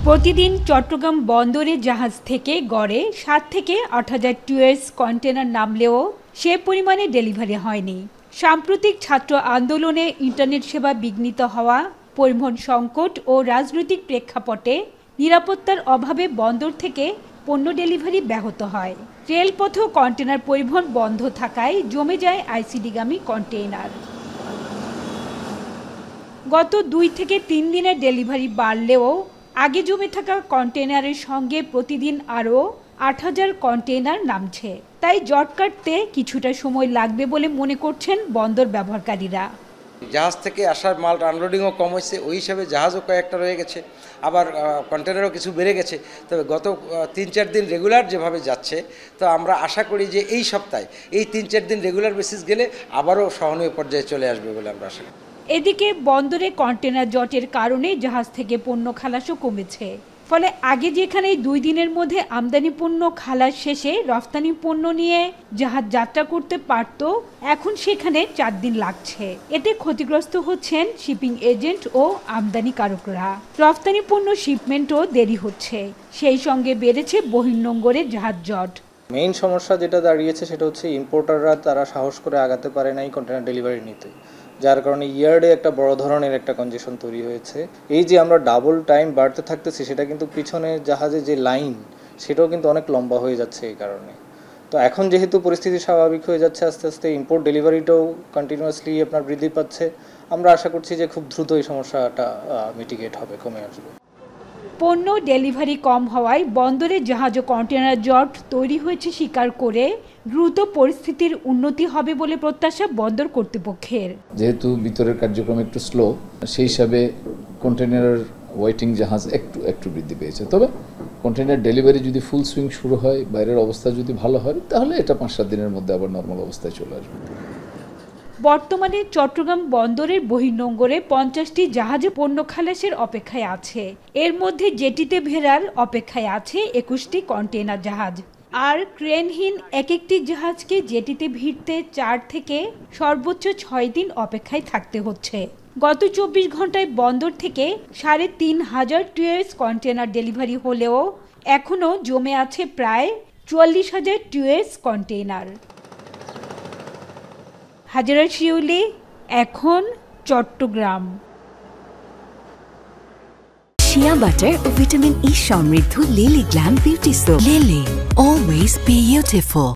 প্রতিদিন চট্টগ্রাম বন্দরে জাহাজ থেকে গড়ে ৭ থেকে ৮,০০০ টুয়েস কন্টেনার নামলেও সে পরিমাণে ডেলিভারি হয়নি। সাম্প্রতিক ছাত্র আন্দোলনে ইন্টারনেট সেবা বিঘ্নিত হওয়া, পরিবহন সংকট ও রাজনৈতিক প্রেক্ষাপটে নিরাপত্তার অভাবে বন্দর থেকে পণ্য ডেলিভারি ব্যাহত হয়। রেলপথেও কন্টেনার পরিবহন বন্ধ থাকায় জমে যায় আইসিডিগামী কন্টেইনার। গত ২ থেকে ৩ দিনের ডেলিভারি বাড়লেও আগে জমে থাকা কন্টেইনারের সঙ্গে প্রতিদিন আরও ৮,০০০ কন্টেইনার নামছে। তাই জট কাটতে কিছুটা সময় লাগবে বলে মনে করছেন বন্দর ব্যবহারকারীরা। জাহাজ থেকে আসার মাল আনলোডিংও কম হয়েছে, ওই হিসাবে জাহাজও কয়েকটা রয়ে গেছে, আবার কন্টেনারও কিছু বেড়ে গেছে। তবে গত ৩-৪ দিন রেগুলার যেভাবে যাচ্ছে, তো আমরা আশা করি যে এই সপ্তাহে এই ৩-৪ দিন রেগুলার বেসিস গেলে আবারও সহনীয় পর্যায়ে চলে আসবে বলে আমরা আশা করি। এদিকে বন্দরে কন্টেনার জটের কারণে জাহাজ থেকে পণ্য খালাসও কমেছে। ফলে আগে যেখানে ২ দিনের মধ্যে আমদানি পণ্য খালাস শেষে রফতানি পণ্য নিয়ে জাহাজ যাত্রা করতে পারত, এখন সেখানে ৪ দিন লাগছে। এতে ক্ষতিগ্রস্ত হচ্ছেন শিপিং এজেন্ট ও আমদানিকারকরা। রফতানি পণ্য শিপমেন্টও দেরি হচ্ছে, সেই সঙ্গে বেড়েছে বহির্নোঙরে জাহাজ জট। মেইন সমস্যা যেটা দাঁড়িয়েছে সেটা হচ্ছে ইম্পোর্টাররা তারা সাহস করে আগাতে পারে নাই কন্টেনার ডেলিভারি নিতে, যার কারণে ইয়ার্ডে একটা বড় ধরনের একটা কনজেশন তৈরি হয়েছে। এই যে আমরা ডাবল টাইম বাড়তে থাকতেছি, সেটা কিন্তু পিছনে জাহাজে যে লাইন সেটাও কিন্তু অনেক লম্বা হয়ে যাচ্ছে এই কারণে। তো এখন যেহেতু পরিস্থিতি স্বাভাবিক হয়ে যাচ্ছে, আস্তে আস্তে ইম্পোর্ট ডেলিভারিটাও কন্টিনিউয়াসলি আপনার বৃদ্ধি পাচ্ছে। আমরা আশা করছি যে খুব দ্রুত এই সমস্যাটা মিটিগেট হবে, কমে আসবে। পণ্য ডেলিভারি কম হওয়ায় বন্দরে জাহাজ ও কন্টেনার জট তৈরি হয়েছে স্বীকার করে দ্রুত পরিস্থিতির উন্নতি হবে বলে প্রত্যাশা বন্দর কর্তৃপক্ষের। যেহেতু ভিতরের কার্যক্রম একটু স্লো, সেই হিসাবে কন্টেনারের ওয়েটিং জাহাজ একটু বৃদ্ধি পেয়েছে। তবে কন্টেনার ডেলিভারি যদি ফুল সুইং শুরু হয়, বাইরের অবস্থা যদি ভালো হয়, তাহলে এটা ৫-৭ দিনের মধ্যে আবার নর্মাল অবস্থায় চলে আসবে। বর্তমানে চট্টগ্রাম বন্দরের বহির্নোঙরে ৫০টি জাহাজে পণ্য খালাসের অপেক্ষায় আছে। এর মধ্যে জেটিতে ভেড়ার অপেক্ষায় আছে ২১টি কন্টেইনার জাহাজ। আর ক্রেনহীন এক একটি জাহাজকে জেটিতে ভিড়তে ৪ থেকে সর্বোচ্চ ৬ দিন অপেক্ষায় থাকতে হচ্ছে। গত ২৪ ঘন্টায় বন্দর থেকে ৩,৫০০ টুয়েস কন্টেনার ডেলিভারি হলেও এখনও জমে আছে প্রায় ৪৪,০০০ টুয়েস কন্টেইনার। হাজেরা শিউলি, এখন চট্টগ্রাম। শিয়া বাটার ও ভিটামিন ই সমৃদ্ধ lily glam beauty soap. Lily, always beautiful.